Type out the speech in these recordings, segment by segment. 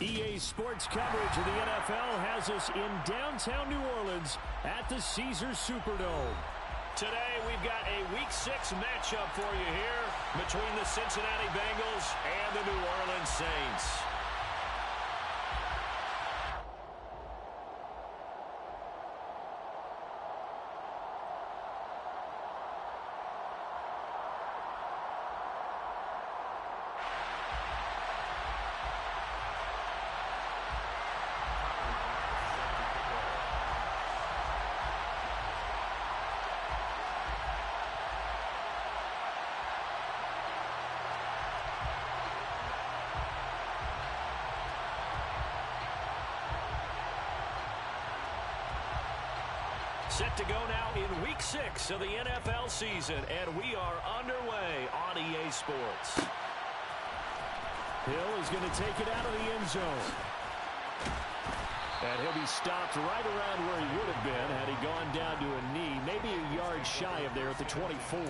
EA Sports coverage of the NFL has us in downtown New Orleans at the Caesars Superdome. Today, we've got a Week 6 matchup for you here between the Cincinnati Bengals and the New Orleans Saints. Set to go now in Week 6 of the NFL season, and we are underway on EA Sports. Hill is going to take it out of the end zone. And he'll be stopped right around where he would have been had he gone down to a knee, maybe a yard shy of there at the 24.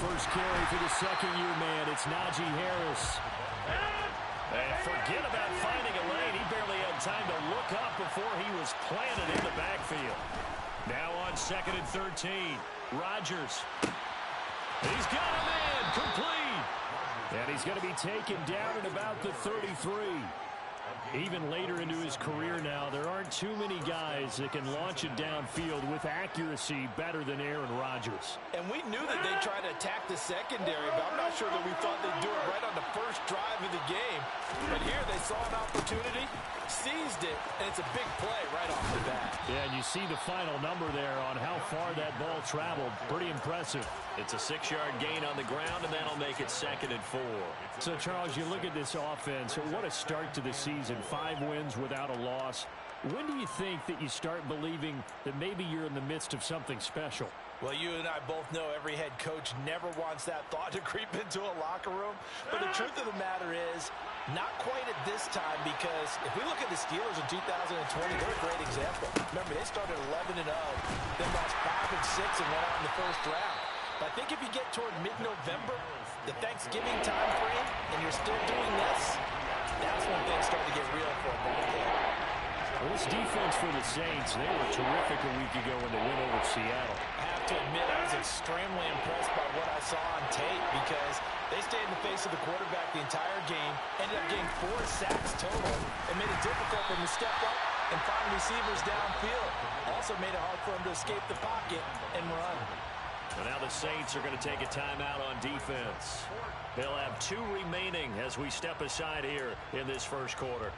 First carry for the second-year man. It's Najee Harris. And forget about finding a lane. He barely had time to look up before he was planted in the backfield. Now on 2nd and 13. Rodgers. He's got a man. Complete. And he's going to be taken down at about the 33. Even later into his career now, there aren't too many guys that can launch it downfield with accuracy better than Aaron Rodgers. And we knew that they'd try to attack the secondary, but I'm not sure that we thought they'd do it right on the first drive of the game. But here they saw an opportunity, seized it, and it's a big play right off the bat. Yeah, and you see the final number there on how far that ball traveled. Pretty impressive. It's a 6-yard gain on the ground, and that'll make it 2nd and 4. So, Charles, you look at this offense. What a start to the season. 5 wins without a loss. When do you think that you start believing that maybe you're in the midst of something special? Well, you and I both know every head coach never wants that thought to creep into a locker room. But the truth of the matter is, not quite at this time, because if we look at the Steelers in 2020, they're a great example. Remember, they started 11-0, then lost 5 and 6 and went out in the first round. But I think if you get toward mid-November, the Thanksgiving time frame, and you're still doing this, that's when things start to get real for a ball game. Well, this defense for the Saints, they were terrific a week ago when they went over Seattle. I have to admit, I was extremely impressed by what I saw on tape because they stayed in the face of the quarterback the entire game, ended up getting 4 sacks total, and made it difficult for him to step up and find receivers downfield. Also made it hard for him to escape the pocket and run. And now the Saints are going to take a timeout on defense. They'll have 2 remaining as we step aside here in this first quarter.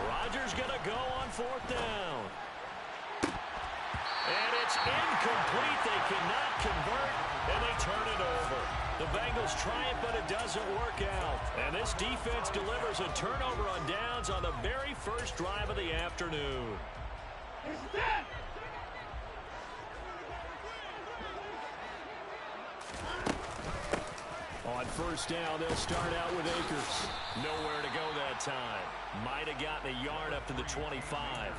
Rodgers going to go on 4th down. And it's incomplete. They cannot convert, and they turn it over. The Bengals try it, but it doesn't work out. And this defense delivers a turnover on downs on the very first drive of the afternoon. On 1st down, they'll start out with Akers. Nowhere to go that time. Might have gotten a yard up to the 25.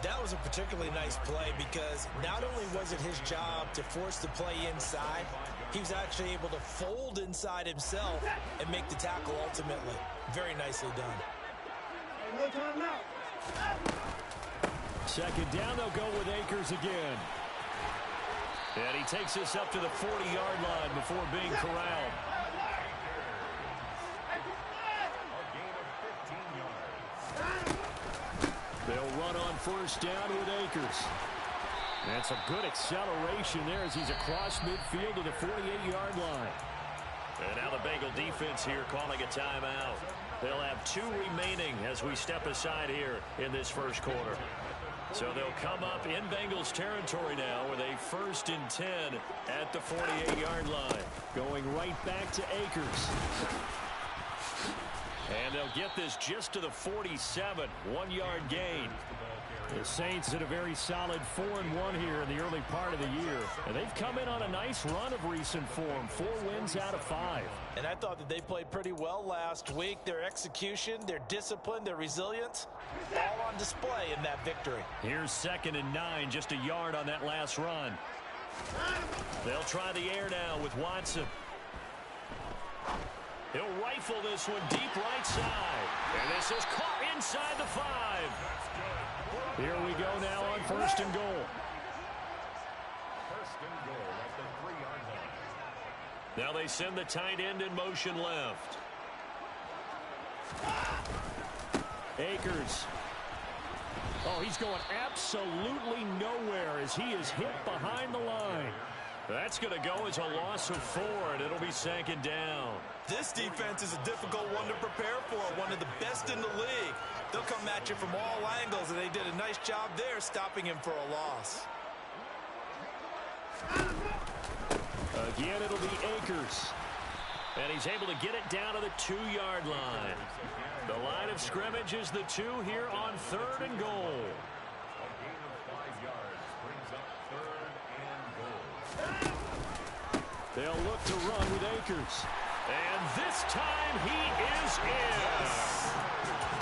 That was a particularly nice play because not only was it his job to force the play inside, he was actually able to fold inside himself and make the tackle ultimately. Very nicely done. No time now. 2nd down, they'll go with Akers again. And he takes this up to the 40-yard line before being corralled. They'll run on first down with Akers. And some good acceleration there as he's across midfield to the 48-yard line. And now the Bengal defense here calling a timeout. They'll have 2 remaining as we step aside here in this first quarter. So they'll come up in Bengals territory now with a 1st and 10 at the 48-yard line. Going right back to Akers. And they'll get this just to the 47, 1-yard gain. The Saints had a very solid 4-1 here in the early part of the year. And they've come in on a nice run of recent form. 4 wins out of 5. And I thought that they played pretty well last week. Their execution, their discipline, their resilience, all on display in that victory. Here's 2nd and 9, just a yard on that last run. They'll try the air now with Watson. He'll rifle this one deep right side. And this is caught inside the 5. Here we go now on 1st and goal. 1st and goal at the 3-yard line. Now they send the tight end in motion left. Akers. Oh, he's going absolutely nowhere as he is hit behind the line. That's going to go as a loss of 4, and it'll be 2nd down. This defense is a difficult one to prepare for, one of the best in the league. They'll come at you from all angles, and they did a nice job there stopping him for a loss. Again, it'll be Akers. And he's able to get it down to the 2-yard line. The line of scrimmage is the 2 here on 3rd and goal. A gain of 5 yards brings up 3rd and goal. They'll look to run with Akers. And this time he is in.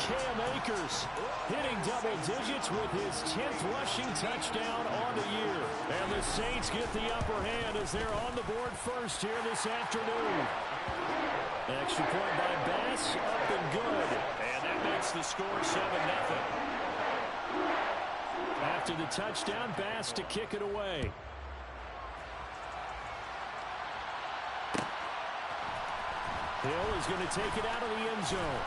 Cam Akers hitting double digits with his 10th rushing touchdown on the year. And the Saints get the upper hand as they're on the board first here this afternoon. Extra point by Bass, up and good. And that makes the score 7-0. After the touchdown, Bass to kick it away. Hill is going to take it out of the end zone.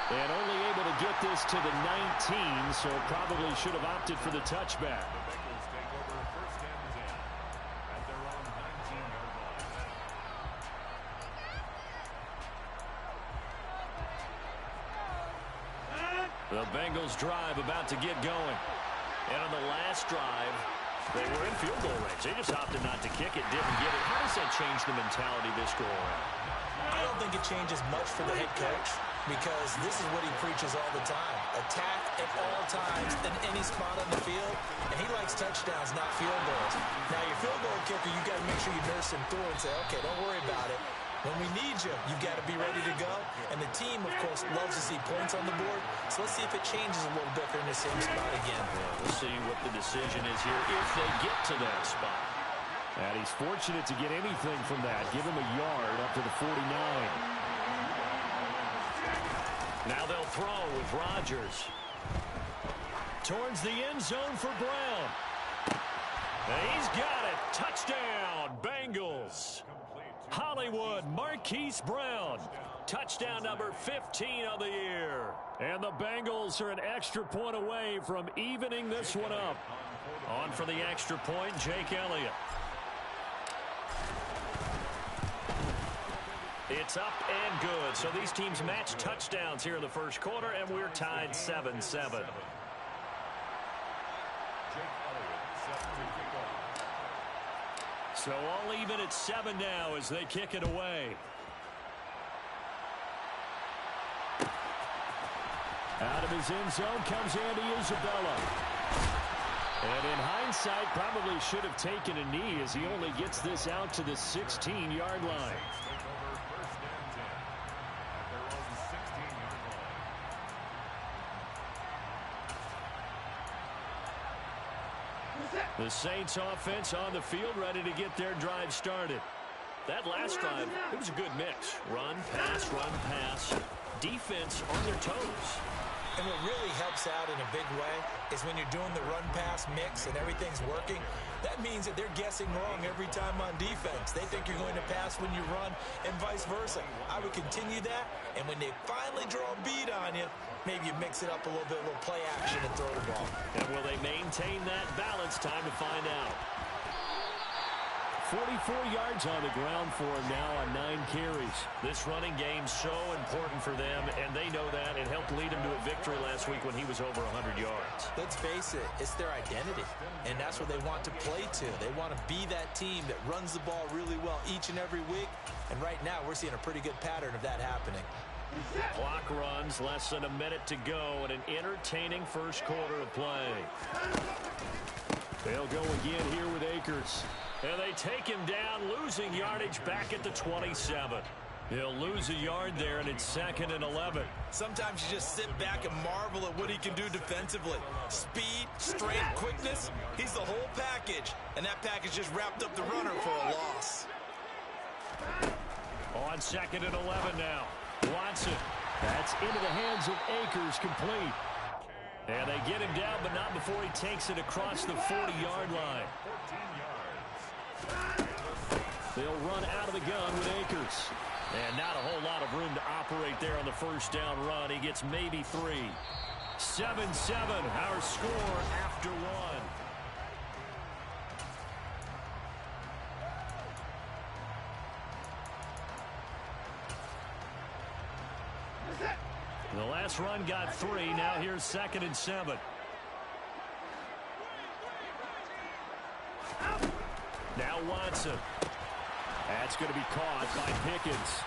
And only able to get this to the 19, so probably should have opted for the touchback. The Bengals take over 1st and 10 at their own 19-yard line. The Bengals drive about to get going. And on the last drive, they were in field goal range. They just opted not to kick it, didn't get it. How does that change the mentality this go around? I don't think it changes much for the head coach, because this is what he preaches all the time. Attack at all times in any spot on the field, and he likes touchdowns, not field goals. Now, your field goal kicker, you got to make sure you nurse him through and say, okay, don't worry about it. When we need you, you got to be ready to go. And the team, of course, loves to see points on the board. So let's see if it changes a little bit if they're in the same spot again. Yeah, we'll see what the decision is here if they get to that spot. And he's fortunate to get anything from that. Give him a yard up to the 49. Now they'll throw with Rodgers. Towards the end zone for Brown. And he's got it. Touchdown, Bengals. Hollywood Marquise Brown. Touchdown number 15 of the year. And the Bengals are an extra point away from evening this one up. On for the extra point, Jake Elliott. It's up and good. So these teams match touchdowns here in the first quarter, and we're tied 7-7. So all even at 7 now as they kick it away. Out of his end zone comes Andy Isabella. And in hindsight, probably should have taken a knee as he only gets this out to the 16-yard line. The Saints offense on the field ready to get their drive started. That last drive, it was a good mix. Run, pass, defense on their toes. And what really helps out in a big way is when you're doing the run-pass mix and everything's working, that means that they're guessing wrong every time on defense. They think you're going to pass when you run and vice versa. I would continue that, and when they finally draw a bead on you, maybe you mix it up a little bit, a little play action and throw the ball. And will they maintain that balance? Time to find out. 44 yards on the ground for him now on 9 carries. This running game's so important for them, and they know that. It helped lead them to a victory last week when he was over 100 yards. Let's face it, it's their identity, and that's what they want to play to. They want to be that team that runs the ball really well each and every week, and right now we're seeing a pretty good pattern of that happening. Clock runs, less than a minute to go, and an entertaining first quarter of play. They'll go again here with Akers. And they take him down, losing yardage back at the 27. He'll lose a yard there, and it's 2nd and 11. Sometimes you just sit back and marvel at what he can do defensively. Speed, strength, quickness, he's the whole package. And that package just wrapped up the runner for a loss. On 2nd and 11 now. Watson. That's into the hands of Akers, complete. And they get him down, but not before he takes it across the 40-yard line. They'll run out of the gun with Akers. And not a whole lot of room to operate there on the first down run. He gets maybe 3. 7-7, our score after 1. The last run got 3. Now here's 2nd and 7. Now Watson. That's going to be caught by Pickens.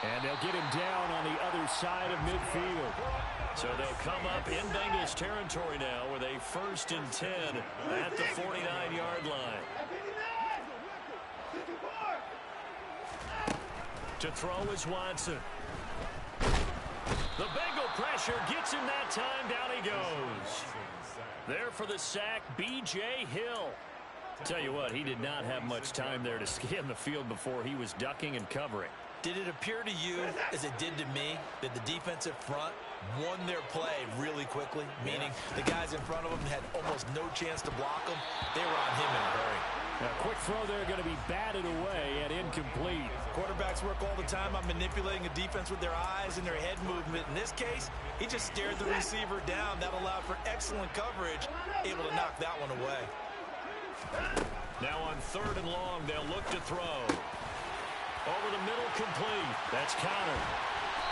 And they'll get him down on the other side of midfield. So they'll come up in Bengals territory now with a 1st and 10 at the 49-yard line. To throw is Watson. The Bengal pressure gets him that time. Down he goes. There for the sack, B.J. Hill. Tell you what, he did not have much time there to scan the field before he was ducking and covering. Did it appear to you, as it did to me, that the defensive front won their play really quickly? Meaning the guys in front of them had almost no chance to block them. They were on him in a hurry. A quick throw there going to be batted away and incomplete. Quarterbacks work all the time on manipulating a defense with their eyes and their head movement. In this case, he just stared the receiver down. That allowed for excellent coverage, able to knock that one away. Now on 3rd and long, they'll look to throw. Over the middle, complete. That's countered.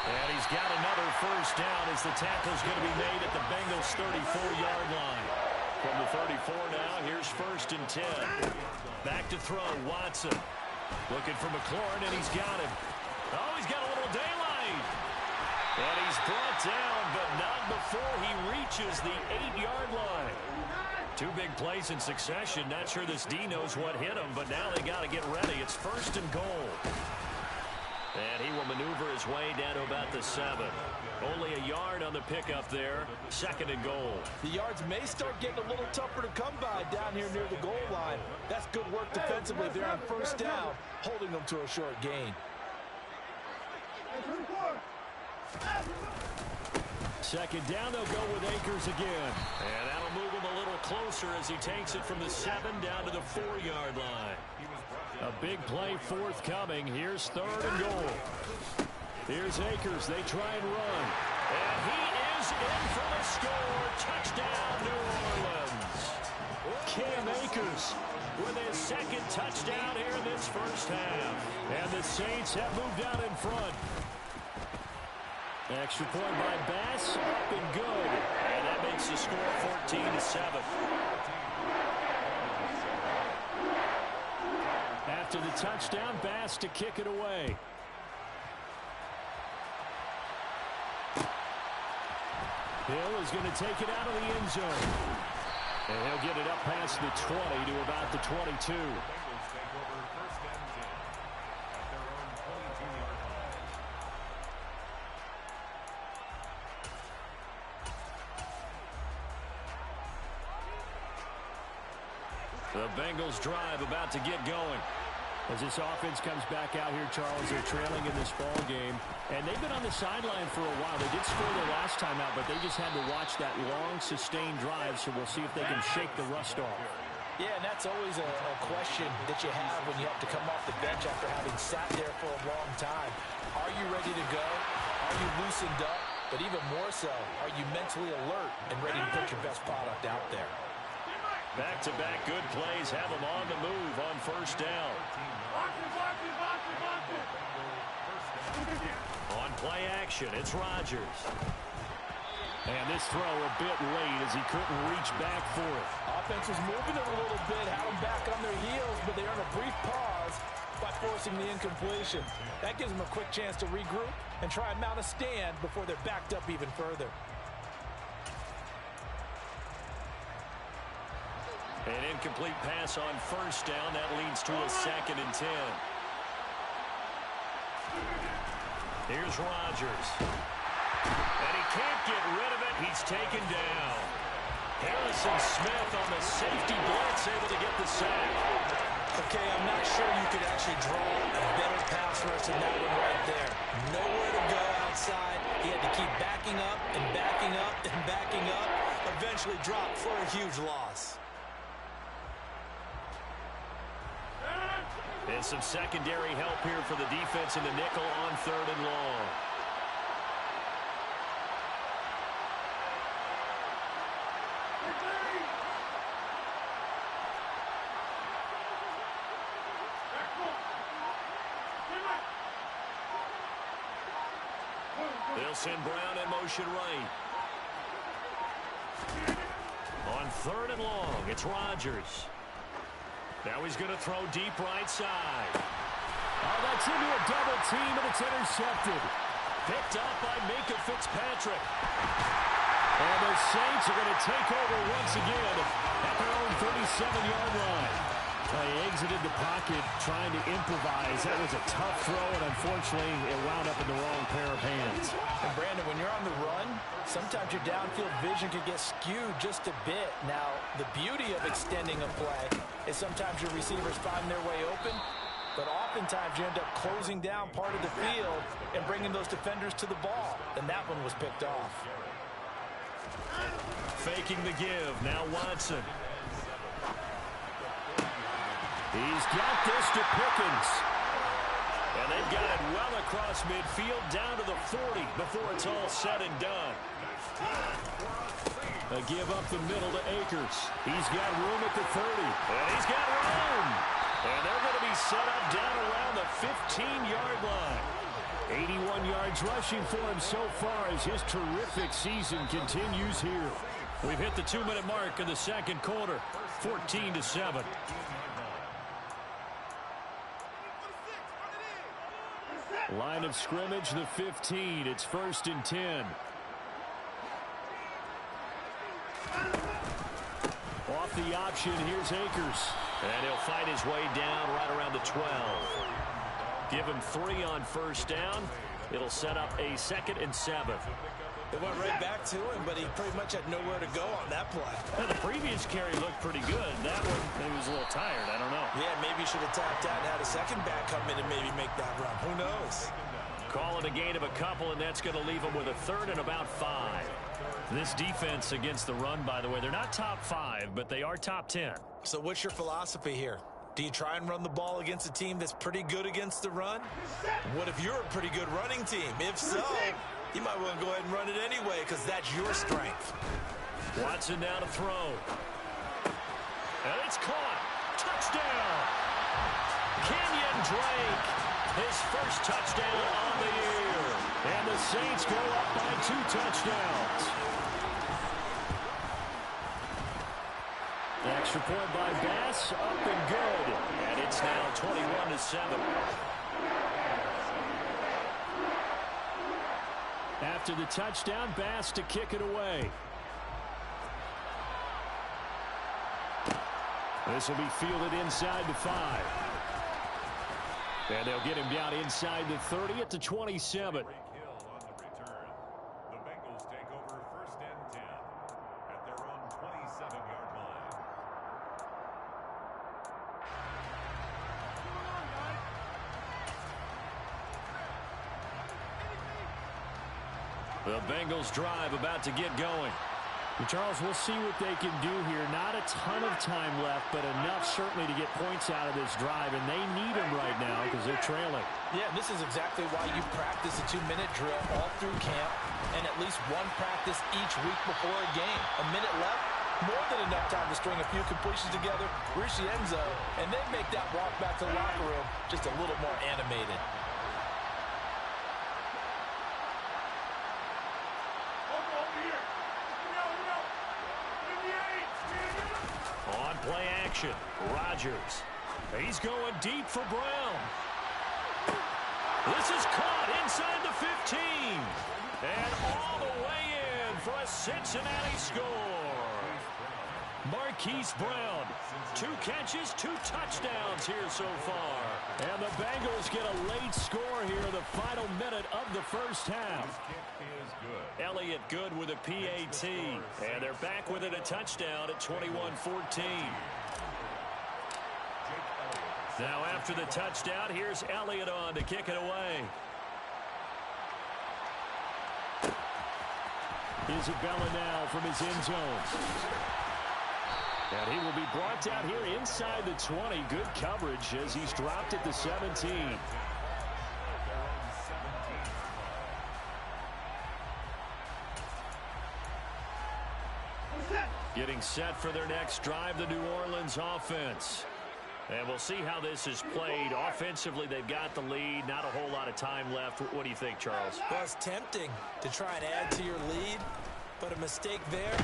And he's got another first down as the tackle's going to be made at the Bengals' 34-yard line. From the 34 now, here's 1st and 10. Back to throw, Watson. Looking for McLaurin, and he's got him. Oh, he's got a little daylight. And he's brought down, but not before he reaches the 8-yard line. 2 big plays in succession. Not sure this D knows what hit him, but now they got to get ready. It's 1st and goal. And he will maneuver his way down to about the 7. Only a yard on the pickup there. 2nd and goal. The yards may start getting a little tougher to come by down here near the goal line. That's good work defensively. They're on 1st down, holding them to a short gain. 2nd down, they'll go with Akers again. And that'll move him a little closer as he takes it from the 7 down to the 4-yard line. A big play forthcoming. Here's 3rd and goal. Here's Akers. They try and run. And he is in for the score. Touchdown, New Orleans. Cam Akers with his 2nd touchdown here in this first half. And the Saints have moved out in front. Extra point by Bass, up and good. And that makes the score 14-7. After the touchdown, Bass to kick it away. Hill is going to take it out of the end zone. And he'll get it up past the 20 to about the 22. The Bengals drive about to get going. As this offense comes back out here, Charles, they're trailing in this ball game. And they've been on the sideline for a while. They did score their last time out, but they just had to watch that long, sustained drive, so we'll see if they can shake the rust off. Yeah, and that's always a question that you have when you have to come off the bench after having sat there for a long time. Are you ready to go? Are you loosened up? But even more so, are you mentally alert and ready to put your best product out there? Back-to-back good plays have them on the move on first down. On play action, it's Rodgers. And this throw a bit late as he couldn't reach back for it. Offense was moving it a little bit, had them back on their heels, but they earned a brief pause by forcing the incompletion. That gives them a quick chance to regroup and try and mount a stand before they're backed up even further. An incomplete pass on first down. That leads to a 2nd and 10. Here's Rodgers. And he can't get rid of it. He's taken down. Harrison Smith on the safety blitz, able to get the sack. Okay, I'm not sure you could actually draw a better pass rush than that one right there. Nowhere to go outside. He had to keep backing up and backing up and backing up. Eventually dropped for a huge loss. And some secondary help here for the defense in the nickel on 3rd and long. They'll send Brown in motion right. On 3rd and long, it's Rodgers. Now he's going to throw deep right side. Oh, that's into a double team, and it's intercepted. Picked up by Minka Fitzpatrick. And the Saints are going to take over once again at their own 37-yard line. He exited the pocket trying to improvise. That was a tough throw, and unfortunately, it wound up in the wrong pair of hands. And Brandon, when you're on the run, sometimes your downfield vision can get skewed just a bit. Now, the beauty of extending a play is sometimes your receivers find their way open, but oftentimes you end up closing down part of the field and bringing those defenders to the ball, and that one was picked off. Faking the give, now Watson. He's got this to Pickens. And they've got it well across midfield down to the 40 before it's all said and done. A give up the middle to Akers. He's got room at the 30. And he's got room. And they're going to be set up down around the 15-yard line. 81 yards rushing for him so far as his terrific season continues here. We've hit the 2-minute mark of the second quarter. 14-7. Line of scrimmage, the 15. It's 1st and 10. Off the option, here's Akers. And he'll fight his way down right around the 12. Give him 3 on first down. It'll set up a 2nd and 7. It went right back to him, but he pretty much had nowhere to go on that play. Well, the previous carry looked pretty good. That one, maybe was a little tired. I don't know. Yeah, maybe he should have tapped out and had a second back come in and maybe make that run. Who knows? Call it a gain of a couple, and that's going to leave him with a 3rd and about 5. This defense against the run, by the way, they're not top 5, but they are top 10. So what's your philosophy here? Do you try and run the ball against a team that's pretty good against the run? What if you're a pretty good running team? If so, you might want to go ahead and run it anyway because that's your strength. Watson now to throw. And it's caught. Touchdown. Kenyon Drake. His first touchdown on the year. And the Saints go up by 2 touchdowns. Extra point by Bass. Up and good. And it's now 21-7. After the touchdown, Bass to kick it away. This will be fielded inside the 5. And they'll get him down inside the 30 at the 27. Break Hill on the return. The Bengals take over 1st and 10 at their own 27-yard line. The Bengals drive about to get going. Well, Charles, we'll see what they can do here. Not a ton of time left, but enough certainly to get points out of this drive, and they need them right now because they're trailing. Yeah, this is exactly why you practice a 2-minute drill all through camp and at least one practice each week before a game. A minute left, more than enough time to string a few completions together, reach the end zone, and then make that walk back to the locker room just a little more animated. On play action, Rodgers. He's going deep for Brown. This is caught inside the 15. And all the way in for a Cincinnati score. Marquise Brown, 2 catches, 2 touchdowns here so far. And the Bengals get a late score here in the final minute of the first half. Elliott good with a PAT. And they're back within a touchdown at 21-14. Now after the touchdown, here's Elliott on to kick it away. Isabella now from his end zone. And he will be brought down here inside the 20. Good coverage as he's dropped at the 17. Getting set for their next drive, the New Orleans offense. And we'll see how this is played. Offensively, they've got the lead. Not a whole lot of time left. What do you think, Charles? Well, it's tempting to try and add to your lead, but a mistake there,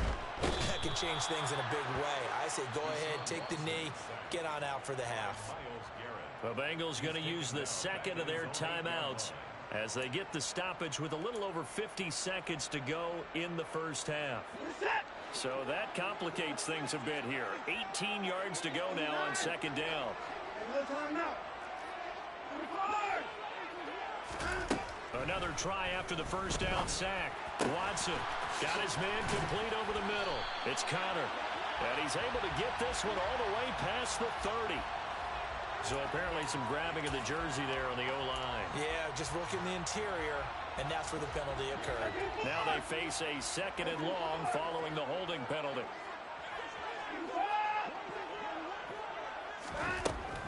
that can change things in a big way. I say go ahead, take the knee, get on out for the half. The Bengals going to use the second of their timeouts as they get the stoppage with a little over 50 seconds to go in the first half. So that complicates things a bit here. 18 yards to go now on second down. Another try after the first down sack. Watson got his man complete over the middle. It's Connor. And he's able to get this one all the way past the 30. So apparently some grabbing of the jersey there on the O-line. Yeah, just working the interior, and that's where the penalty occurred. Now they face a second and long following the holding penalty.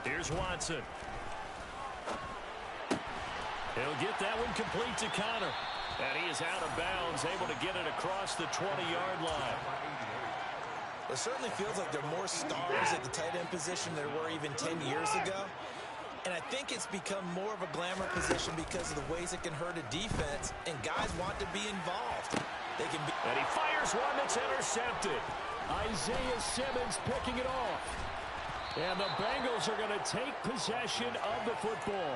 Here's Watson. He'll get that one complete to Connor. And he is out of bounds, able to get it across the 20-yard line. It certainly feels like there are more stars at the tight end position than there were even 10 years ago. And I think it's become more of a glamour position because of the ways it can hurt a defense, and guys want to be involved. They can be. And he fires one that's intercepted. Isaiah Simmons picking it off. And the Bengals are going to take possession of the football.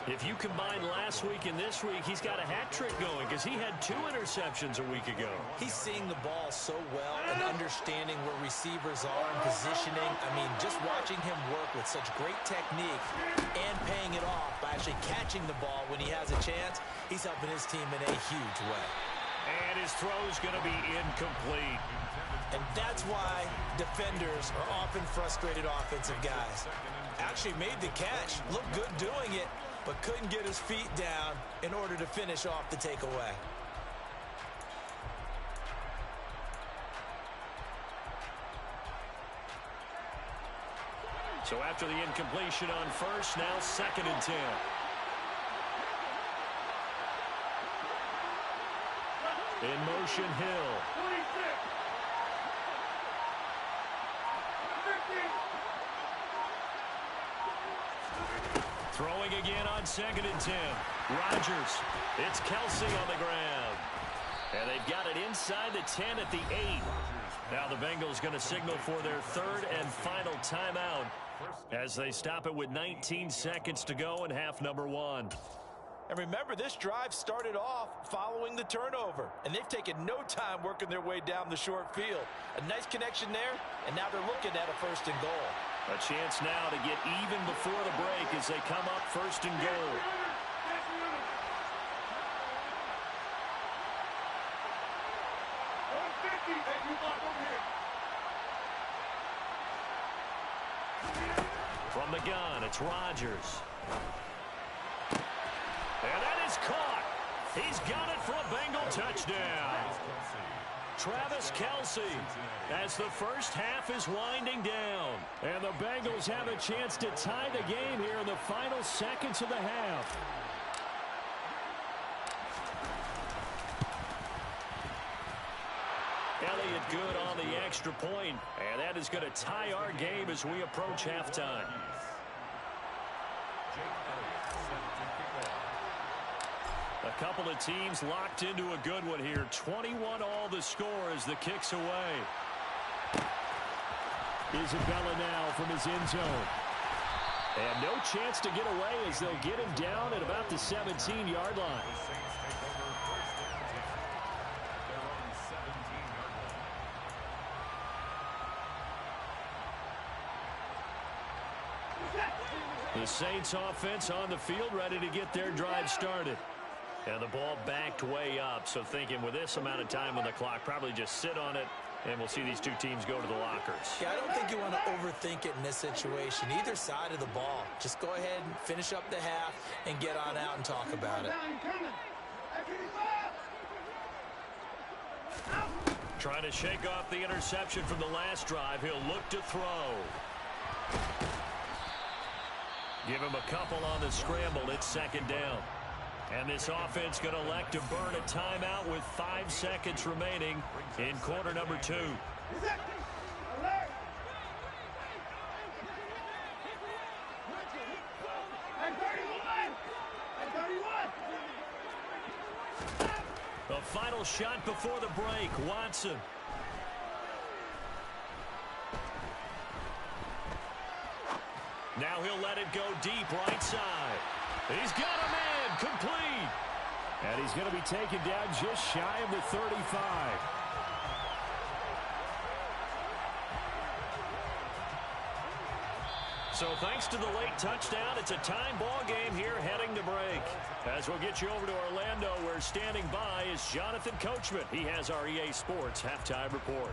If you combine last week and this week, he's got a hat trick going because he had 2 interceptions a week ago. He's seeing the ball so well and understanding where receivers are and positioning. I mean, just watching him work with such great technique and paying it off by actually catching the ball when he has a chance, he's helping his team in a huge way. And his throw's going to be incomplete. And that's why defenders are often frustrated offensive guys. Actually made the catch, looked good doing it, but couldn't get his feet down in order to finish off the takeaway. So after the incompletion on first, now second and 10. In motion, Hill. Throwing again on second and 10. Rodgers. It's Kelsey on the ground. And they've got it inside the 10 at the 8. Now the Bengals going to signal for their third and final timeout as they stop it with 19 seconds to go in half number 1. And remember, this drive started off following the turnover, and they've taken no time working their way down the short field. A nice connection there, and now they're looking at a first and goal. A chance now to get even before the break as they come up first and goal. From the gun, it's Rodgers. And that is caught. He's got it for a Bengal touchdown. Travis Kelce as the first half is winding down. And the Bengals have a chance to tie the game here in the final seconds of the half. Elliott good on the extra point, and that is going to tie our game as we approach halftime. A couple of teams locked into a good one here. 21 all the score as the kick's away. Isabella now from his end zone. And no chance to get away as they'll get him down at about the 17-yard line. The Saints offense on the field ready to get their drive started. And the ball backed way up, so thinking with this amount of time on the clock, probably just sit on it, and we'll see these two teams go to the lockers. Yeah, I don't think you want to overthink it in this situation. Either side of the ball. Just go ahead and finish up the half and get on out and talk about it. Trying to shake off the interception from the last drive. He'll look to throw. Give him a couple on the scramble. It's second down. And this offense going to elect to burn a timeout with 5 seconds remaining in quarter number 2. The final shot before the break. Watson. Now he'll let it go deep right side. He's got a man. Complete. And he's going to be taken down just shy of the 35. So thanks to the late touchdown, it's a time ball game here heading to break. As we'll get you over to Orlando, where standing by is Jonathan Coachman. He has our EA Sports halftime report.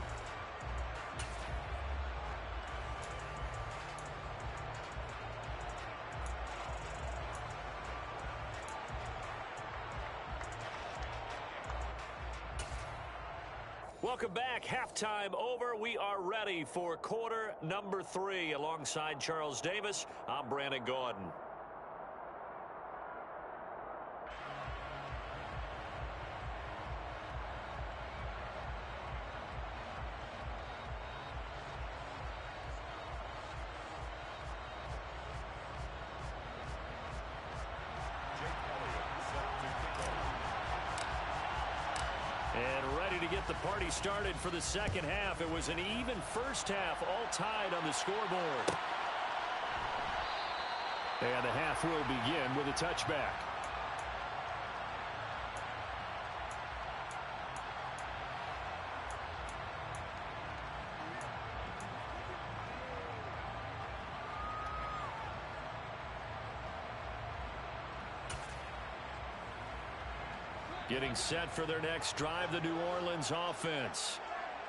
Welcome back. Halftime over. We are ready for quarter number 3. Alongside Charles Davis, I'm Brandon Gordon. To get the party started for the second half. It was an even first half, all tied on the scoreboard. And the half will begin with a touchback. Getting set for their next drive, the New Orleans offense.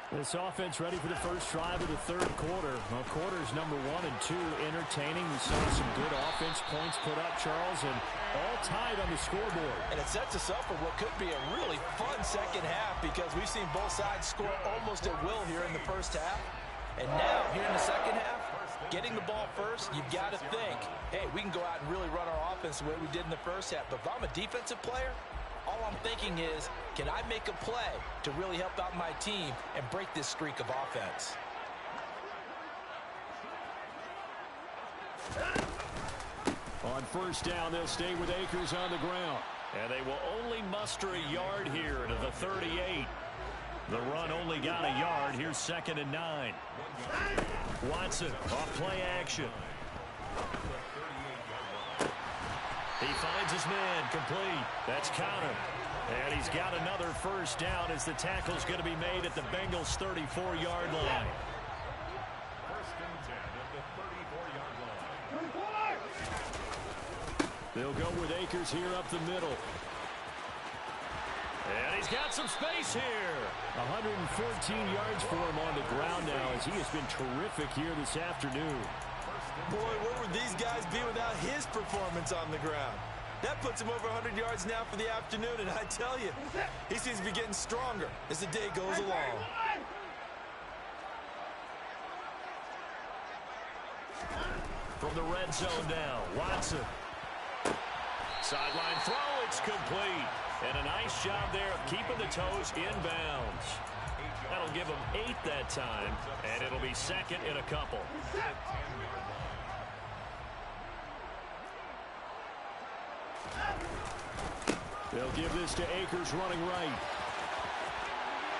This offense ready for the first drive of the third quarter. Well, quarters number 1 and 2 entertaining. We saw some good offense points put up, Charles, and all tied on the scoreboard. And it sets us up for what could be a really fun second half because we've seen both sides score almost at will here in the first half. And now, here in the second half, getting the ball first, you've got to think, hey, we can go out and really run our offense the way we did in the first half. But if I'm a defensive player, all I'm thinking is, can I make a play to really help out my team and break this streak of offense? On first down, they'll stay with Akers on the ground. And they will only muster a yard here to the 38. The run only got a yard. Here's 2nd and 9. Watson off play action. He finds his man complete. That's counter. And he's got another first down as the tackle's going to be made at the Bengals' 34-yard line. First and 10 at the 34-yard line. They'll go with Akers here up the middle. And he's got some space here. 114 yards for him on the ground now as he has been terrific here this afternoon. Boy, where would these guys be without his performance on the ground? That puts him over 100 yards now for the afternoon, and I tell you, he seems to be getting stronger as the day goes along. From the red zone now, Watson. Sideline throw, it's complete. And a nice job there of keeping the toes in bounds. That'll give him 8 that time, and it'll be second in a couple. They'll give this to Akers running right.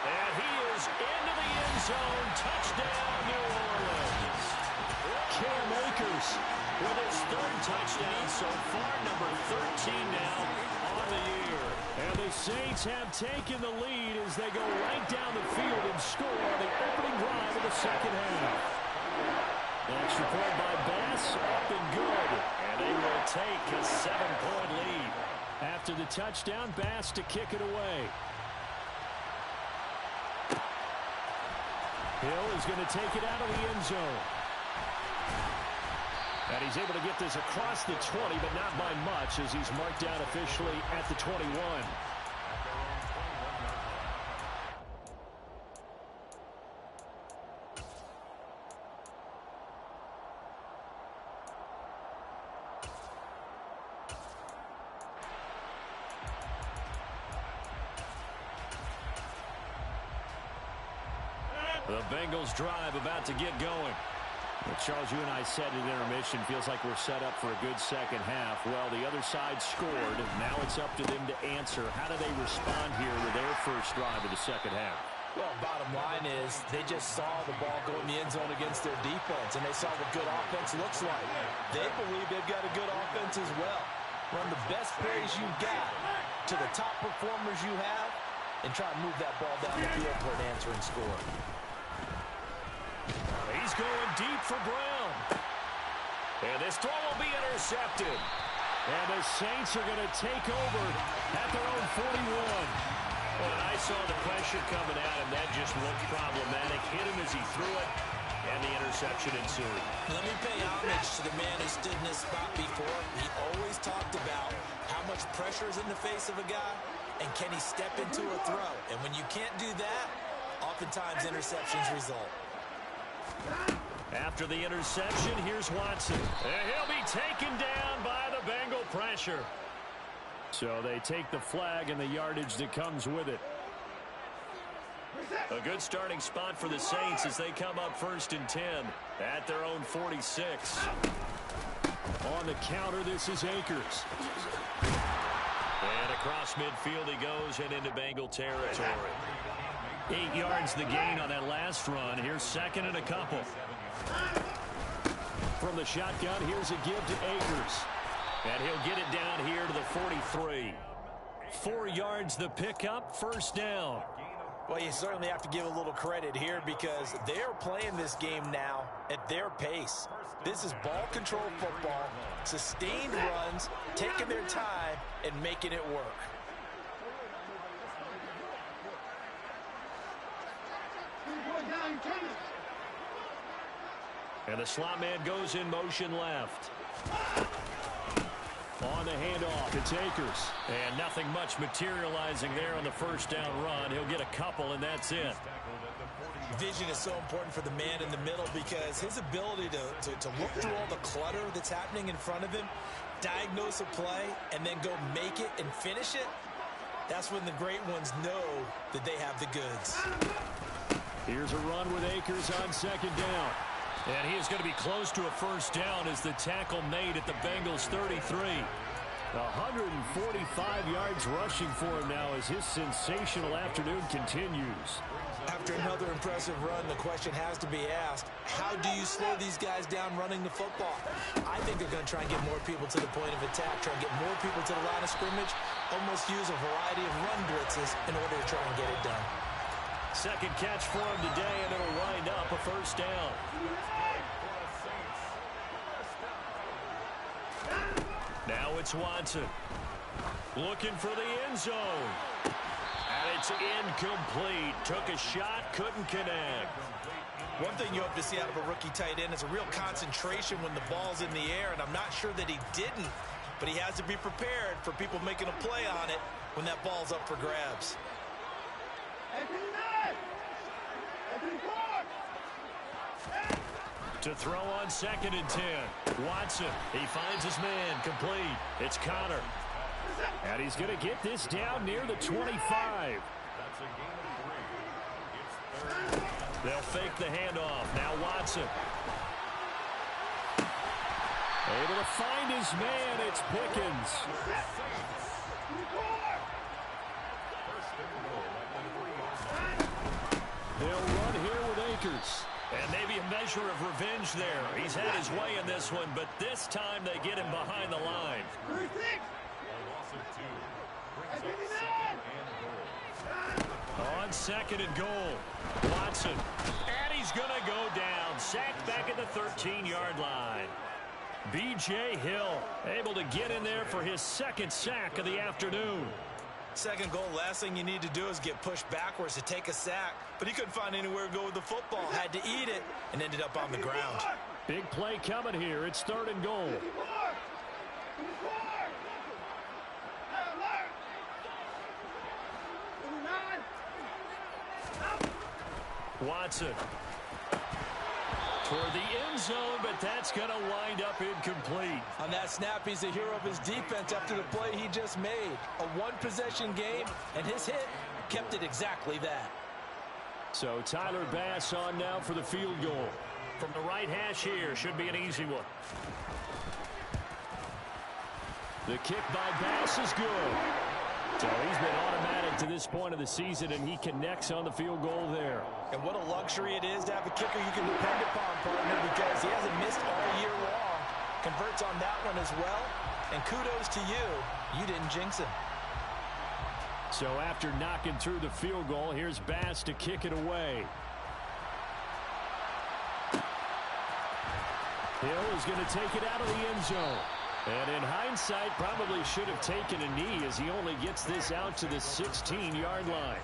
And he is into the end zone. Touchdown, New Orleans. Cam Akers with his 3rd touchdown so far, number 13 now on the year. And the Saints have taken the lead as they go right down the field and score on the opening drive of the second half. The extra point by Bass, up and good. And they will take a 7-point lead. After the touchdown, Bass to kick it away. Hill is going to take it out of the end zone. And he's able to get this across the 20, but not by much, as he's marked down officially at the 21. The Bengals drive about to get going. Well, Charles, you and I said at intermission, feels like we're set up for a good second half. Well, the other side scored. Now it's up to them to answer. How do they respond here with their first drive of the second half? Well, bottom line is they just saw the ball go in the end zone against their defense, and they saw what good offense looks like. They believe they've got a good offense as well. Run the best plays you've got to the top performers you have, and try to move that ball down the field for an answering score. He's going deep for Brown. And this throw will be intercepted. And the Saints are going to take over at their own 41. Well, and I saw the pressure coming at him. That just looked problematic. Hit him as he threw it, and the interception ensued. Let me pay homage to the man who stood in this spot before. He always talked about how much pressure is in the face of a guy, and can he step into a throw. And when you can't do that, oftentimes interceptions result. After the interception, here's Watson. And he'll be taken down by the Bengal pressure. So they take the flag and the yardage that comes with it. A good starting spot for the Saints as they come up 1st and 10 at their own 46. On the counter, this is Akers. And across midfield he goes and into Bengal territory. 8 yards the gain on that last run. Here's second and a couple. From the shotgun, here's a give to Akers. And he'll get it down here to the 43. 4 yards the pickup, first down. Well, you certainly have to give a little credit here because they're playing this game now at their pace. This is ball control football, sustained runs, taking their time, and making it work. And the slot man goes in motion left. On the handoff, it's Akers. And nothing much materializing there on the first down run. He'll get a couple, and that's it. Vision is so important for the man in the middle because his ability to look through all the clutter that's happening in front of him, diagnose a play, and then go make it and finish it, that's when the great ones know that they have the goods. Here's a run with Akers on second down. And he is going to be close to a first down as the tackle made at the Bengals 33. 145 yards rushing for him now as his sensational afternoon continues. After another impressive run, the question has to be asked, how do you slow these guys down running the football? I think they're going to try and get more people to the point of attack, try and get more people to the line of scrimmage, almost use a variety of run blitzes in order to try and get it done. Second catch for him today, and it'll wind up a first down. Now it's Watson. Looking for the end zone. And it's incomplete. Took a shot, couldn't connect. One thing you hope to see out of a rookie tight end is a real concentration when the ball's in the air, and I'm not sure that he didn't, but he has to be prepared for people making a play on it when that ball's up for grabs. To throw on 2nd and 10. Watson, he finds his man, complete. It's Connor. And he's going to get this down near the 25. That's a gain of 3. It's 3rd. They'll fake the handoff. Now Watson. Able to find his man. It's Pickens. They'll run here with Akers. And maybe a measure of revenge there. He's had his way in this one, but this time they get him behind the line. A loss of 2. Brings up 2nd and goal. On 2nd and goal. Watson. And he's going to go down. Sacked back at the 13-yard line. B.J. Hill able to get in there for his 2nd sack of the afternoon. 2nd goal, last thing you need to do is get pushed backwards to take a sack. But he couldn't find anywhere to go with the football. Had to eat it and ended up on the ground. Big play coming here. It's 3rd and goal. Watson. Toward the end zone, but that's going to wind up incomplete. On that snap, he's the hero of his defense after the play he just made. A one-possession game, and his hit kept it exactly that. So Tyler Bass on now for the field goal. From the right hash here, should be an easy one. The kick by Bass is good. So he's been automatic to this point of the season, and he connects on the field goal there. And what a luxury it is to have a kicker you can depend upon, partner, because he hasn't missed all year long. Converts on that one as well. And kudos to you. You didn't jinx him. So after knocking through the field goal, here's Bass to kick it away. Hill is going to take it out of the end zone. And in hindsight, probably should have taken a knee as he only gets this out to the 16-yard line.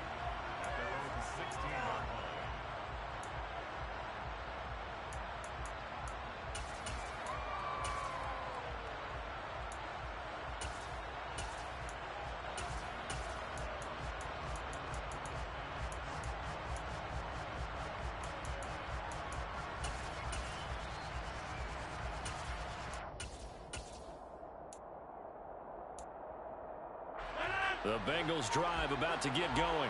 The Bengals drive about to get going.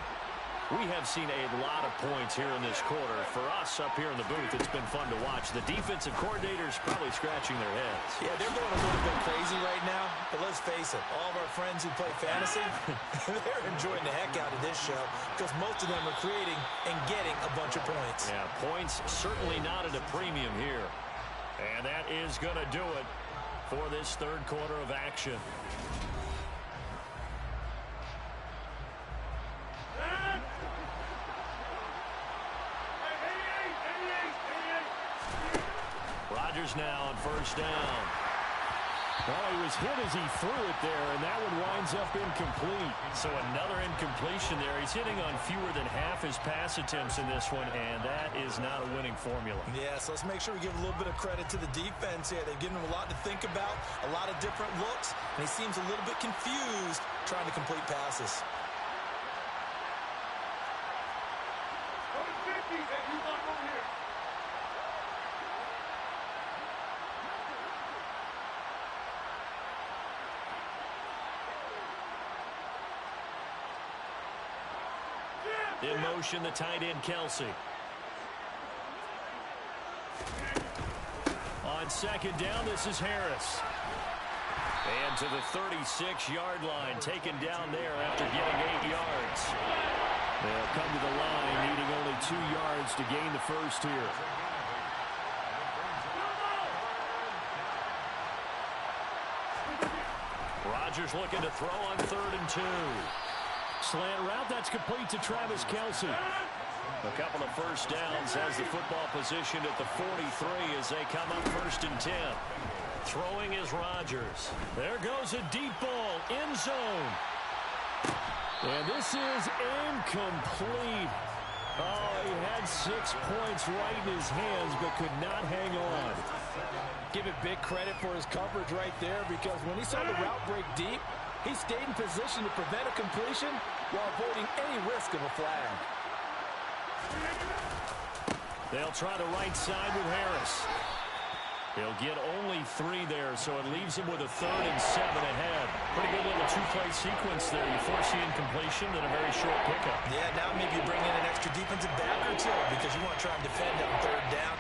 We have seen a lot of points here in this quarter. For us up here in the booth, it's been fun to watch. The defensive coordinators probably scratching their heads. Yeah, they're going a little bit crazy right now. But let's face it, all of our friends who play fantasy, they're enjoying the heck out of this show because most of them are creating and getting a bunch of points. Yeah, points certainly not at a premium here. And that is going to do it for this third quarter of action. Rodgers now on first down. Well, he was hit as he threw it there, and that one winds up incomplete. So another incompletion there. He's hitting on fewer than half his pass attempts in this one, and that is not a winning formula. Yeah, so let's make sure we give a little bit of credit to the defense here. They've given him a lot to think about, a lot of different looks, and he seems a little bit confused trying to complete passes. In motion, the tight end, Kelsey. On second down, this is Harris. And to the 36-yard line, taken down there after getting 8 yards. They'll come to the line, needing only 2 yards to gain the first here. Rodgers looking to throw on 3rd and 2. Slant route, that's complete to Travis Kelsey. A couple of first downs has the football positioned at the 43 as they come up 1st and 10. Throwing is Rodgers. There goes a deep ball, end zone. And this is incomplete. Oh, he had 6 points right in his hands, but could not hang on. Give it big credit for his coverage right there, because when he saw the route break deep, he stayed in position to prevent a completion while avoiding any risk of a flag. They'll try the right side with Harris. He'll get only 3 there, so it leaves him with a 3rd and 7 ahead. Pretty good little 2-play sequence there. You force the incompletion, then a very short pickup. Yeah, now maybe you bring in an extra defensive back or two because you want to try and defend on 3rd down.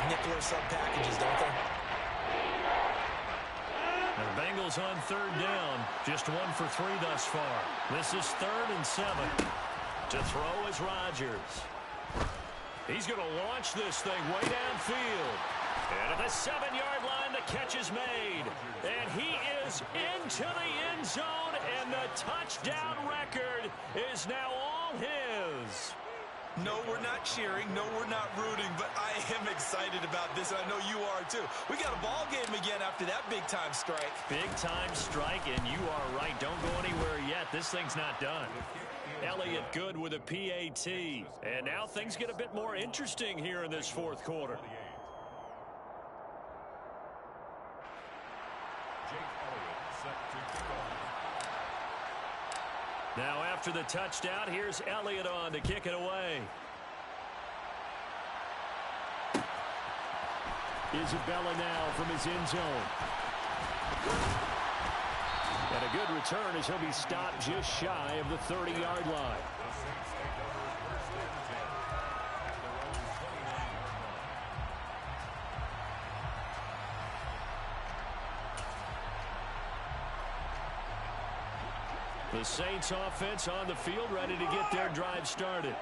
Nickel sub packages, don't they? The Bengals on 3rd down. Just 1 for 3 thus far. This is 3rd and 7. To throw is Rodgers. He's going to launch this thing way downfield. And at the 7-yard line, the catch is made. And he is into the end zone, and the touchdown record is now all his. No, we're not cheering. No, we're not rooting. But I am excited about this, and I know you are too. We got a ball game again after that big-time strike. Big-time strike, and you are right. Don't go anywhere yet. This thing's not done. Elliott good with a PAT. And now things get a bit more interesting here in this 4th quarter. Now after the touchdown, here's Elliott on to kick it away. Isabella now from his end zone. And a good return as he'll be stopped just shy of the 30-yard line. The Saints offense on the field, ready to get their drive started.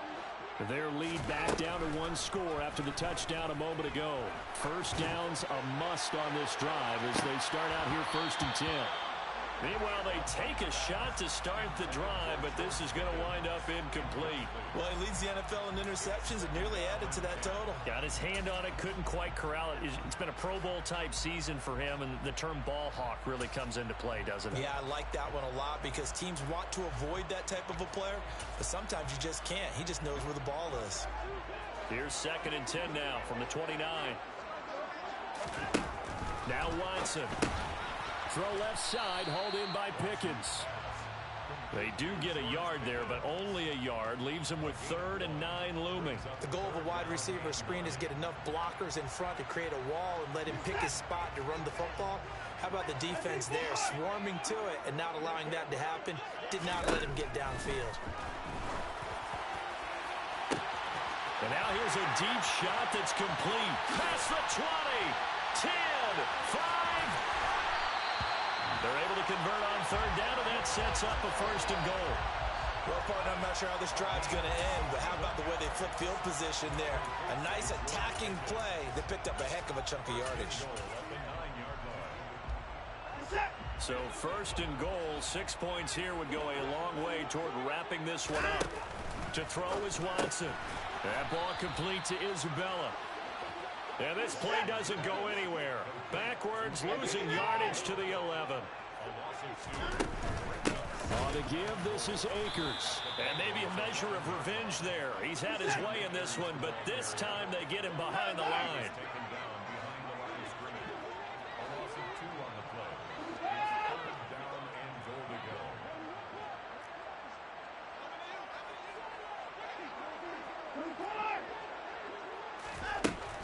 Their lead back down to 1 score after the touchdown a moment ago. First down's a must on this drive as they start out here 1st and 10. Meanwhile, they take a shot to start the drive, but this is going to wind up incomplete. Well, he leads the NFL in interceptions and nearly added to that total. Got his hand on it, couldn't quite corral it. It's been a Pro Bowl-type season for him, and the term ball hawk really comes into play, doesn't it? Yeah, I like that one a lot because teams want to avoid that type of a player, but sometimes you just can't. He just knows where the ball is. Here's 2nd and 10 now from the 29. Now Watson. Throw left side, hauled in by Pickens. They do get a yard there, but only a yard. Leaves them with 3rd and 9 looming. The goal of a wide receiver screen is get enough blockers in front to create a wall and let him pick his spot to run the football. How about the defense there, swarming to it and not allowing that to happen? Did not let him get downfield. And now here's a deep shot that's complete. Past the 20, 10, 5. They're able to convert on 3rd down, and that sets up a 1st and goal. Well, partner, I'm not sure how this drive's going to end, but how about the way they flip field position there? A nice attacking play that picked up a heck of a chunk of yardage. So 1st and goal, 6 points here would go a long way toward wrapping this one up. To throw is Watson. That ball complete to Isabella. And this play doesn't go anywhere. Backwards, losing yardage to the 11. On the give, this is Akers. And maybe a measure of revenge there. He's had his way in this one, but this time they get him behind the line.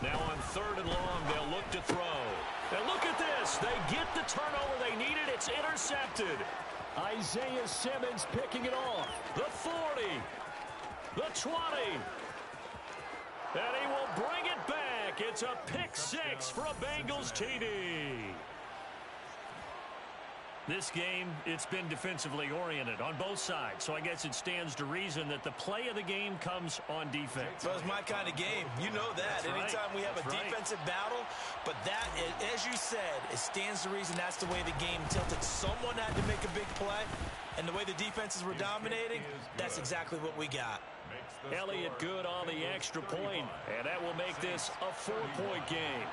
Now on 3rd and long, they'll look to throw. And look at this. They get the turnover they needed. It's intercepted. Isaiah Simmons picking it off. The 40. The 20. And he will bring it back. It's a pick six for a Bengals TD. This game, it's been defensively oriented on both sides, so I guess it stands to reason that the play of the game comes on defense. Well, it's my kind of game. You know that. Anytime we have a defensive battle, but that, as you said, it stands to reason that's the way the game tilted. Someone had to make a big play, and the way the defenses were dominating, that's exactly what we got. Elliott good on the extra point, and that will make this a 4-point game.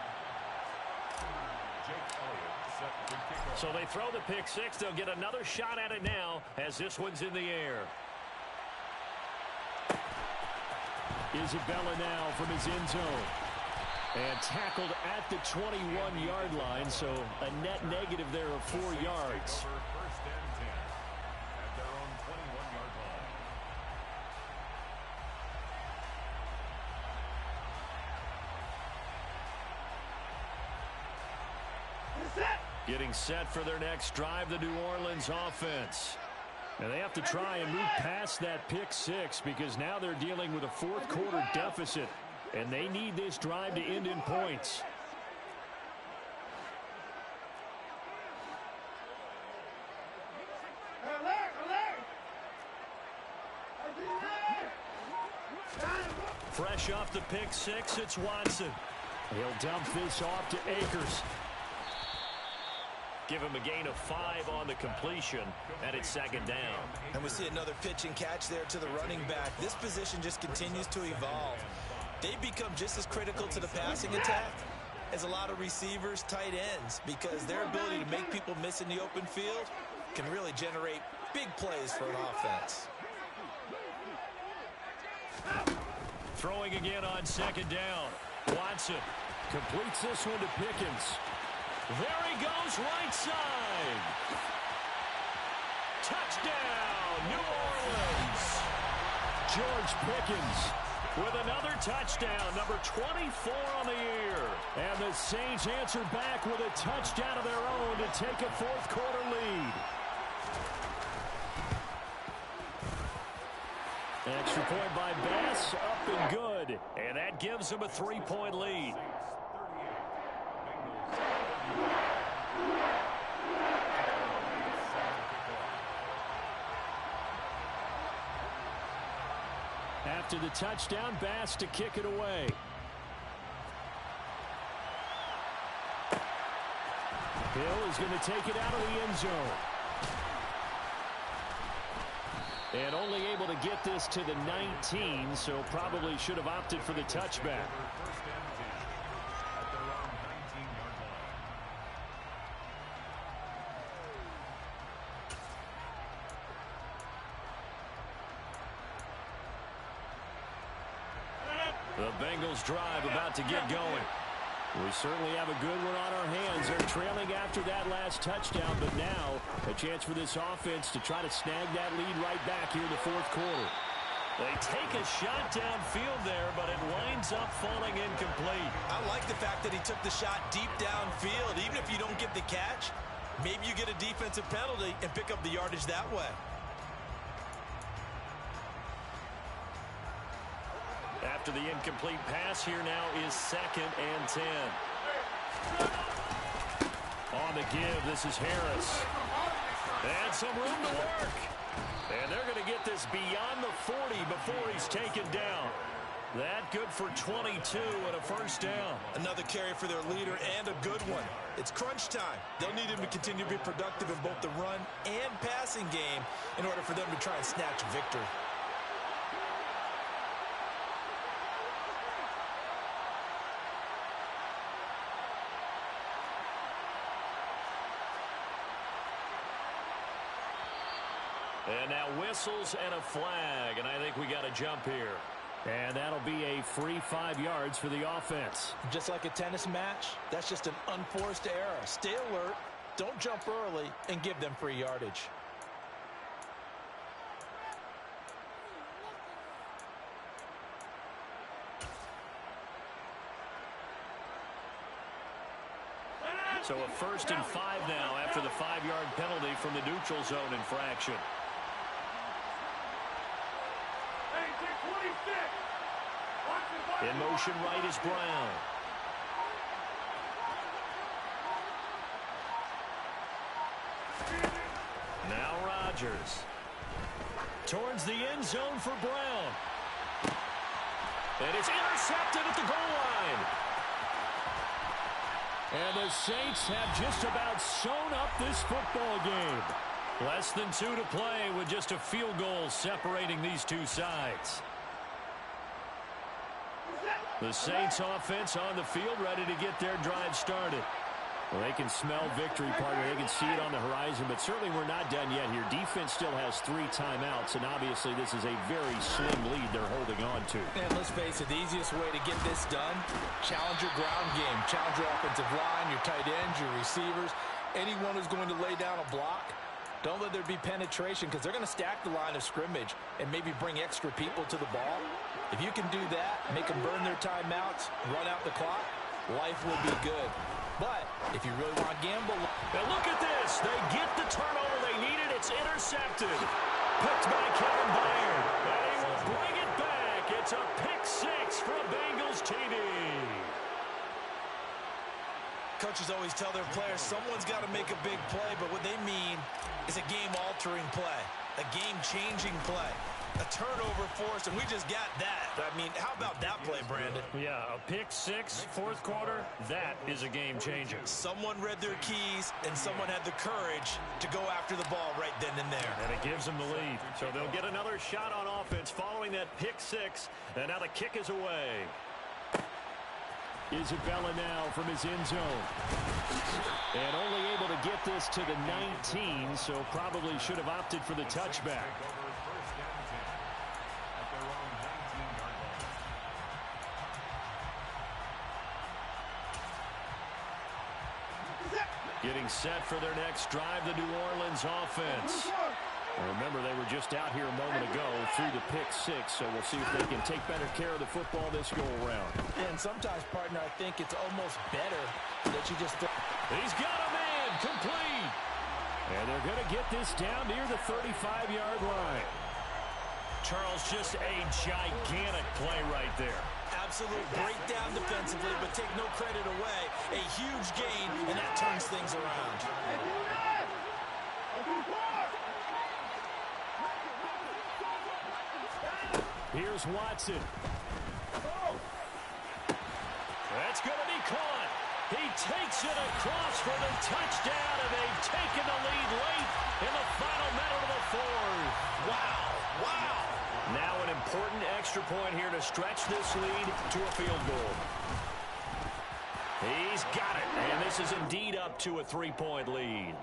So they throw the pick six. They'll get another shot at it now as this one's in the air. Isabella now from his end zone. And tackled at the 21-yard line, so a net negative there of 4 yards. First and 10 at their own 21-yard line. Getting set for their next drive, the New Orleans offense. And they have to try and move past that pick six because now they're dealing with a fourth-quarter deficit, and they need this drive to end in points. Fresh off the pick six, it's Watson. He'll dump this off to Akers. Give him a gain of 5 on the completion, and it's second down. And we see another pitch and catch there to the running back. This position just continues to evolve. They become just as critical to the passing attack as a lot of receivers, tight ends, because their ability to make people miss in the open field can really generate big plays for an offense. Throwing again on second down. Watson completes this one to Pickens. There he goes, right side. Touchdown, New Orleans. George Pickens with another touchdown, number 24 on the year. And the Saints answer back with a touchdown of their own to take a fourth-quarter lead. Extra point by Bass, up and good. And that gives them a 3-point lead. After the touchdown, Bass to kick it away. Hill is going to take it out of the end zone. And only able to get this to the 19, so probably should have opted for the touchback. First and 10 at their own 19-yard line. The Bengals drive about to get going. We certainly have a good one on our hands. They're trailing after that last touchdown, but now a chance for this offense to try to snag that lead right back here in the fourth quarter. They take a shot downfield there, but it winds up falling incomplete. I like the fact that he took the shot deep downfield. Even if you don't get the catch, maybe you get a defensive penalty and pick up the yardage that way. After the incomplete pass, here now is 2nd and 10. On the give, this is Harris. And some room to work. And they're going to get this beyond the 40 before he's taken down. That good for 22 and a first down. Another carry for their leader and a good one. It's crunch time. They'll need him to continue to be productive in both the run and passing game in order for them to try and snatch victory. And now whistles and a flag, and I think we got a jump here. And that'll be a free 5 yards for the offense. Just like a tennis match, that's just an unforced error. Stay alert, don't jump early, and give them free yardage. So a 1st and 5 now after the 5-yard penalty from the neutral zone infraction. Hey, 26. Watch it, In motion right is Brown. Now Rodgers. Towards the end zone for Brown. And it's intercepted at the goal line. And the Saints have just about sewn up this football game. Less than 2 to play with just a field goal separating these two sides. The Saints offense on the field ready to get their drive started. Well, they can smell victory, partner. They can see it on the horizon, but certainly we're not done yet here. Defense still has 3 timeouts, and obviously this is a very slim lead they're holding on to. And let's face it, the easiest way to get this done, challenge your ground game. Challenge your offensive line, your tight ends, your receivers, anyone who's going to lay down a block. Don't let there be penetration because they're going to stack the line of scrimmage and maybe bring extra people to the ball. If you can do that, make them burn their timeouts, run out the clock, life will be good. But if you really want to gamble... Now look at this. They get the turnover they needed. It's intercepted. Picked by Kevin Byard. And he will bring it back. It's a pick 6 for a Bengals TD. Coaches always tell their players someone's got to make a big play, but what they mean is a game-altering play, a game-changing play, a turnover force, and we just got that. I mean, how about that play, Brandon? Yeah, a pick 6, fourth quarter, that is a game changer. Someone read their keys, and someone had the courage to go after the ball right then and there. And it gives them the lead. So they'll get another shot on offense following that pick 6, and now the kick is away. Isabella now from his end zone. And only able to get this to the 19, so probably should have opted for the touchback. Getting set for their next drive, the New Orleans offense. Remember, they were just out here a moment ago through the pick 6, so we'll see if they can take better care of the football this go-around. And sometimes, partner, I think it's almost better that you just... He's got a man, complete. And they're going to get this down near the 35-yard line. Charles, just a gigantic play right there. Absolute breakdown defensively, but take no credit away. A huge gain, and that turns things around. Here's Watson. That's going to be caught. He takes it across for the touchdown, and they've taken the lead late in the final minute of the fourth. Wow, wow. Now an important extra point here to stretch this lead to a field goal. He's got it, and this is indeed up to a 3-point lead.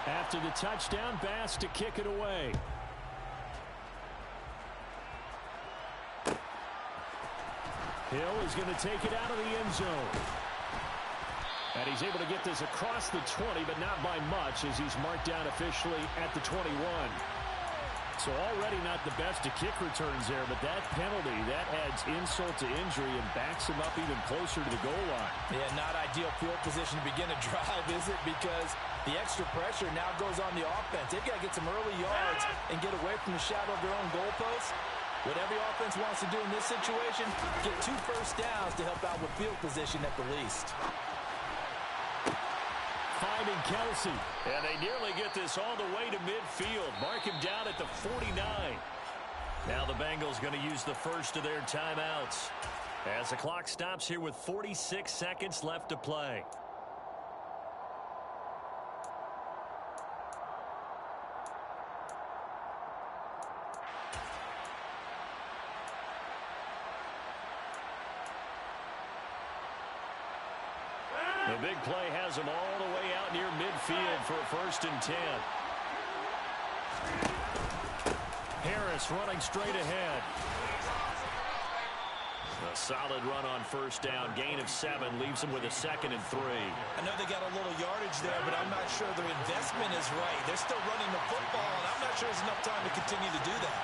After the touchdown, Bass to kick it away. Hill is going to take it out of the end zone. And he's able to get this across the 20, but not by much as he's marked down officially at the 21. So already not the best of kick returns there, but that penalty, that adds insult to injury and backs him up even closer to the goal line. Yeah, not ideal field position to begin a drive, is it? Because the extra pressure now goes on the offense. They've got to get some early yards and get away from the shadow of their own goalposts. What every offense wants to do in this situation, get 2 first downs to help out with field position at the least. Finding Kelsey. And they nearly get this all the way to midfield. Mark him down at the 49. Now the Bengals going to use the first of their timeouts as the clock stops here with 46 seconds left to play. The big play has them all the way out near midfield for a 1st and 10. Harris running straight ahead. A solid run on 1st down. Gain of 7 leaves them with a 2nd and 3. I know they got a little yardage there, but I'm not sure their investment is right. They're still running the football, and I'm not sure there's enough time to continue to do that.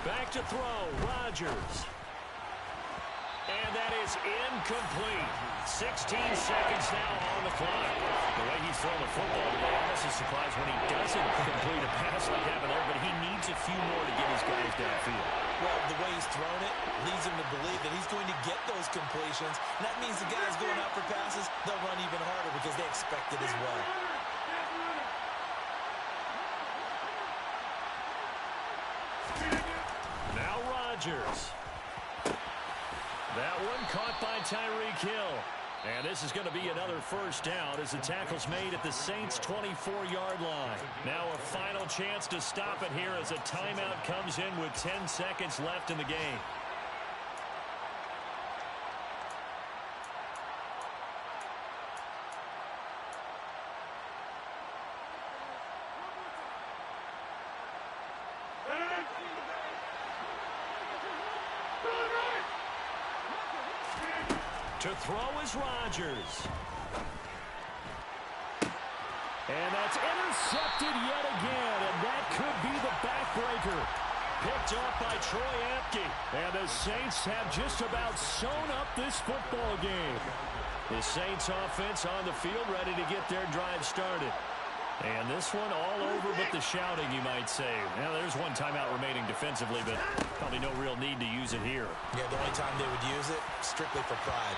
Back to throw, Rodgers. And that is incomplete. 16 seconds now on the clock. The way he's throwing the football today, I'm almost surprised when he doesn't complete a pass like happened there, but he needs a few more to get his guys downfield. Well, the way he's thrown it leads him to believe that he's going to get those completions. And that means the guys going out for passes, they'll run even harder because they expect it as well. Now Rodgers. That one caught by Tyreek Hill. And this is going to be another first down as the tackle's made at the Saints' 24-yard line. Now a final chance to stop it here as a timeout comes in with 10 seconds left in the game. To throw is Rodgers. And that's intercepted yet again, and that could be the backbreaker. Picked up by Troy Apke. And the Saints have just about sewn up this football game. The Saints offense on the field ready to get their drive started. And this one all over but the shouting, you might say. Now, there's one timeout remaining defensively, but probably no real need to use it here. Yeah, the only time they would use it, strictly for pride.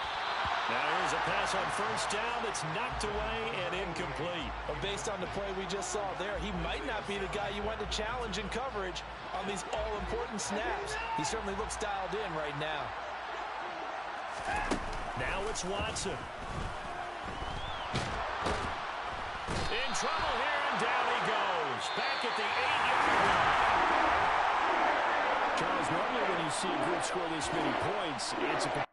Now here's a pass on first down that's knocked away and incomplete. But based on the play we just saw there, he might not be the guy you want to challenge in coverage on these all-important snaps. He certainly looks dialed in right now. Now it's Watson. In trouble here, and down he goes. Back at the 8-yard line. Charles, normally when you see a group score this many points, it's a